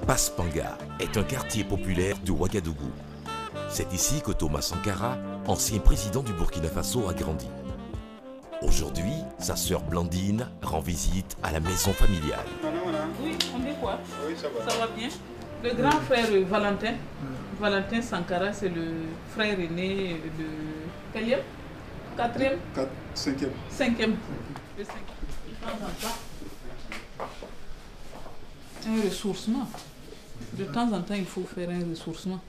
Paspanga est un quartier populaire de Ouagadougou. C'est ici que Thomas Sankara, ancien président du Burkina Faso, a grandi. Aujourd'hui, sa sœur Blandine rend visite à la maison familiale. Oui, on dit quoi? Oui, ça va. Ça va bien. Le grand frère Valentin, Valentin Sankara, c'est le frère aîné de quatrième? Quatrième? Cinquième. Cinquième. Le cinquième. De temps en temps, un ressourcement. De temps en temps, il faut faire un ressourcement.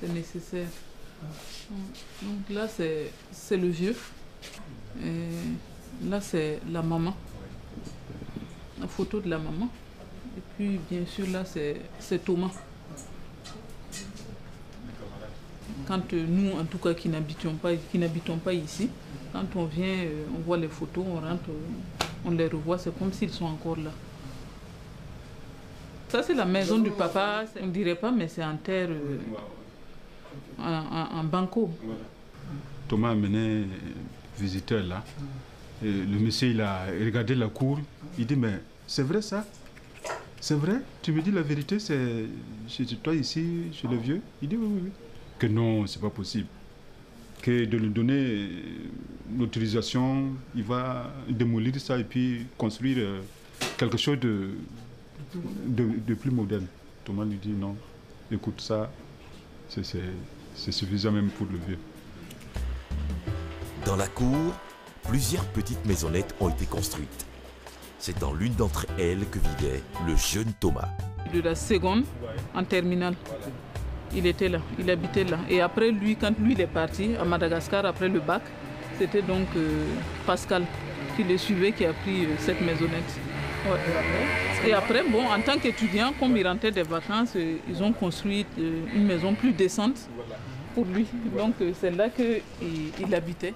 C'est nécessaire. Donc là, c'est le vieux. Et là, c'est la maman. La photo de la maman. Et puis, bien sûr, là, c'est Thomas. Quand nous, en tout cas, qui n'habitons pas ici, quand on vient, on voit les photos, on rentre, on les revoit, c'est comme s'ils sont encore là. Ça, c'est la maison du papa, on ne dirait pas, mais c'est en terre, en banco. Thomas a mené visiteur là. Et le monsieur, il a regardé la cour. Il dit, mais c'est vrai ça? C'est vrai? Tu me dis la vérité, c'est chez toi ici, chez le vieux? Il dit, oui, oui, oui. Que non, c'est pas possible. Que de lui donner l'autorisation, il va démolir ça et puis construire quelque chose de plus moderne. Thomas lui dit non, écoute ça, c'est suffisant même pour le vieux. Dans la cour, plusieurs petites maisonnettes ont été construites. C'est dans l'une d'entre elles que vivait le jeune Thomas. De la seconde en terminale, il était là, il habitait là. Et après lui, quand lui il est parti à Madagascar après le bac, c'était donc Pascal qui le suivait, qui a pris cette maisonnette. Ouais. Et après, bon, en tant qu'étudiant, comme il rentrait des vacances, ils ont construit une maison plus décente pour lui. Donc c'est là qu'il habitait.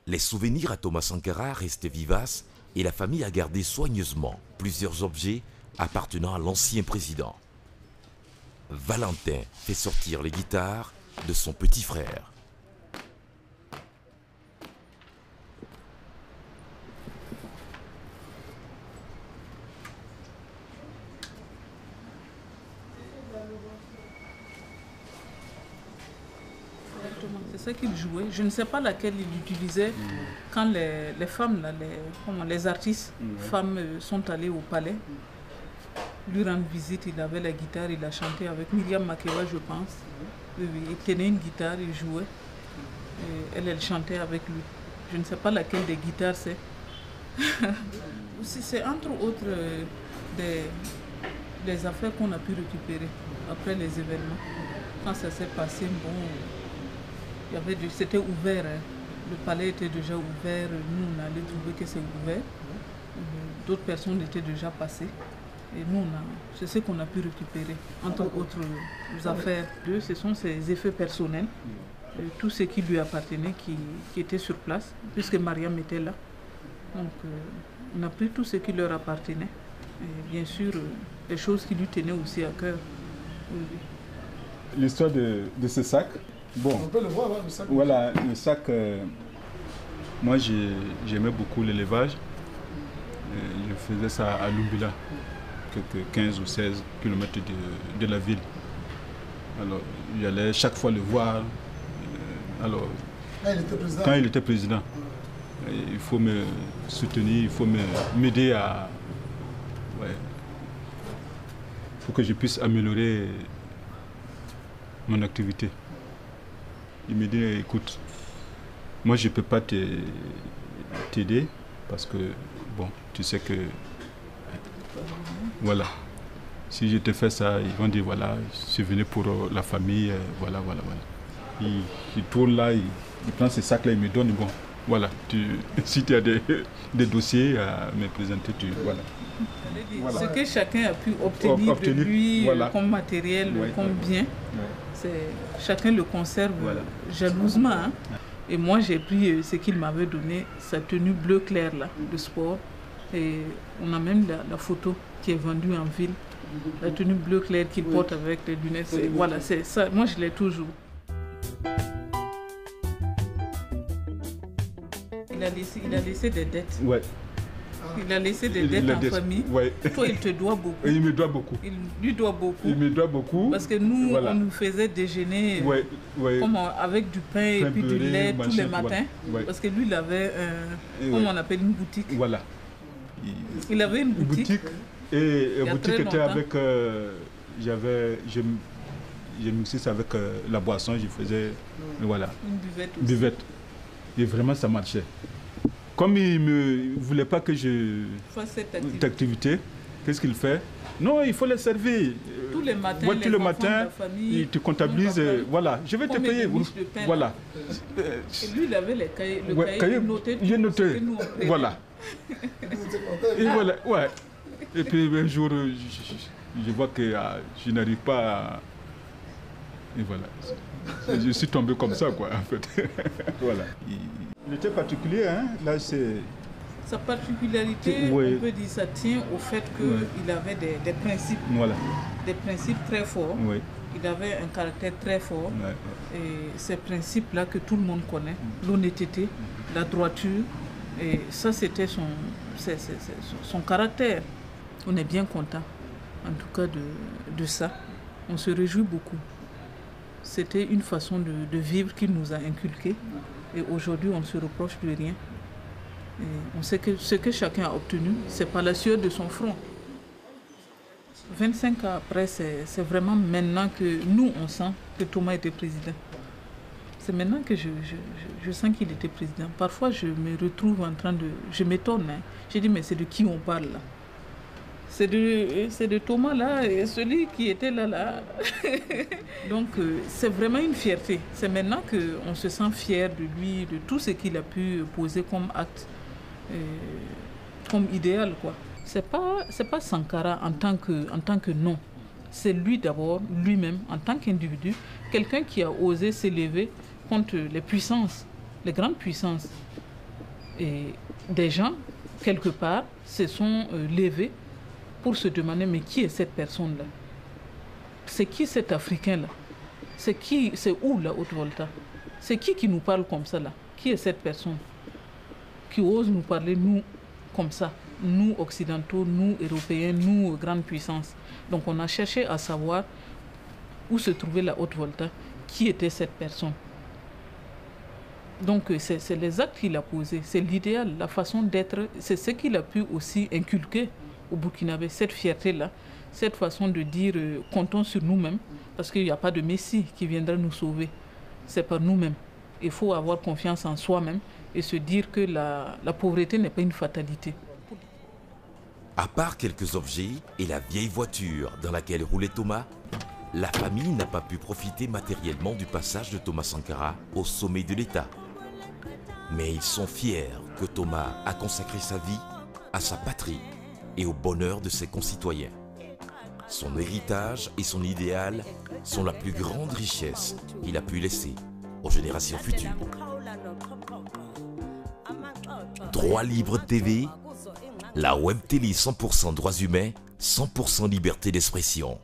Les souvenirs à Thomas Sankara restaient vivaces et la famille a gardé soigneusement plusieurs objets appartenant à l'ancien président. Valentin fait sortir les guitares de son petit frère. C'est ça qu'il jouait. Je ne sais pas laquelle il utilisait quand les femmes, là, les artistes femmes sont allées au palais. Lui rendre visite, il avait la guitare, il a chanté avec Myriam Makeba, je pense. Oui, il tenait une guitare, il jouait. Et elle chantait avec lui. Je ne sais pas laquelle des guitares c'est. C'est entre autres des affaires qu'on a pu récupérer après les événements. Quand ça s'est passé, bon, c'était ouvert. Hein. Le palais était déjà ouvert. Nous, on allait trouver que c'est ouvert. D'autres personnes étaient déjà passées. Et nous, c'est ce qu'on a pu récupérer, entre autres affaires. Ce sont ses effets personnels, tout ce qui lui appartenait, qui était sur place, puisque Mariam était là. Donc, on a pris tout ce qui leur appartenait. Et bien sûr, les choses qui lui tenaient aussi à cœur. Oui. L'histoire de ce sac, bon, on peut le voir, hein, le sac. Voilà, le sac, moi j'aimais beaucoup l'élevage. Je faisais ça à Lumbila, quelques 15 ou 16 km de la ville. Alors, j'allais chaque fois le voir. Alors, quand il était président, il faut me soutenir, il faut m'aider à... Ouais, il faut que je puisse améliorer mon activité. Il me dit, écoute, moi je ne peux pas t'aider parce que, bon, tu sais que... Voilà. Si je te fais ça, ils vont dire, voilà, je suis venu pour la famille, voilà, voilà, voilà. Il tourne là, il prend ce sac-là, il me donne, bon, voilà, si tu as des dossiers à me présenter, voilà. Voilà. Ce que chacun a pu obtenir de lui, voilà, comme matériel, ouais, comme bien, ouais, chacun le conserve, voilà, jalousement. Hein. Et moi, j'ai pris ce qu'il m'avait donné, sa tenue bleu clair là, de sport. Et on a même la photo qui est vendue en ville, la tenue bleu clair qu'il porte avec les lunettes. Voilà, c'est ça. Moi, je l'ai toujours. Il a laissé des dettes. Ouais. Il a laissé des dettes en famille. Ouais. Toi, il te doit beaucoup. Et il me doit beaucoup. Il lui doit beaucoup. Il me doit beaucoup. Parce que nous, voilà, on nous faisait déjeuner avec du pain et puis du lait tous les matins. Ouais. Parce que lui, il avait, comme on appelle, une boutique. Voilà. Il avait une boutique. Et la boutique était avec... j'ai mixé ça avec la boisson, je faisais... Voilà. Une buvette aussi. Buvette. Et vraiment, ça marchait. Comme il ne voulait pas que je fasse cette activité, qu'est-ce qu'il fait? Non, il faut les servir. Tous les matins, tous les matins, il te comptabilise. Voilà, je vais te payer. Voilà. Et lui, il avait les cahiers, cahier noté. J'ai noté. Voilà. Et voilà, ouais. Et puis un jour, je vois que je n'arrive pas à... Et voilà. Je suis tombé comme ça, quoi, en fait. Voilà. Il était particulier, hein. Là, c'est... Sa particularité, on peut dire, ça tient au fait qu'il avait des principes. Voilà. Des principes très forts. Oui. Il avait un caractère très fort. Et ces principes-là que tout le monde connaît, l'honnêteté, la droiture, et ça, c'était son caractère. On est bien content, en tout cas, de ça. On se réjouit beaucoup. C'était une façon de vivre qu'il nous a inculqué. Et aujourd'hui, on ne se reproche de rien. Et on sait que ce que chacun a obtenu, c'est par la sueur de son front. 25 ans après, c'est vraiment maintenant que nous, on sent que Thomas était président. C'est maintenant que je sens qu'il était président. Parfois, je me retrouve en train de... Je m'étonne. Hein. Je dis, mais c'est de qui on parle là? C'est de Thomas là, et celui qui était là. Donc c'est vraiment une fierté. C'est maintenant qu'on se sent fier de lui, de tout ce qu'il a pu poser comme acte, comme idéal, quoi. C'est pas Sankara en tant que nom. C'est lui d'abord, lui-même, en tant qu'individu, quelqu'un qui a osé s'élever contre les puissances, les grandes puissances. Et des gens, quelque part, se sont levés pour se demander, mais qui est cette personne-là? C'est qui cet Africain-là? C'est où la Haute-Volta? C'est qui nous parle comme ça, là? Qui est cette personne qui ose nous parler, nous, comme ça? Nous, Occidentaux, nous, Européens, nous, grandes puissances. Donc on a cherché à savoir où se trouvait la Haute-Volta, qui était cette personne. Donc c'est les actes qu'il a posés, c'est l'idéal, la façon d'être, c'est ce qu'il a pu aussi inculquer au Burkinabé, cette fierté-là, cette façon de dire comptons sur nous-mêmes, parce qu'il n'y a pas de Messie qui viendra nous sauver, c'est par nous-mêmes. Il faut avoir confiance en soi-même et se dire que la pauvreté n'est pas une fatalité. À part quelques objets et la vieille voiture dans laquelle roulait Thomas, la famille n'a pas pu profiter matériellement du passage de Thomas Sankara au sommet de l'État. Mais ils sont fiers que Thomas a consacré sa vie à sa patrie et au bonheur de ses concitoyens. Son héritage et son idéal sont la plus grande richesse qu'il a pu laisser aux générations futures. Droit Libre TV, la web télé 100% droits humains, 100% liberté d'expression.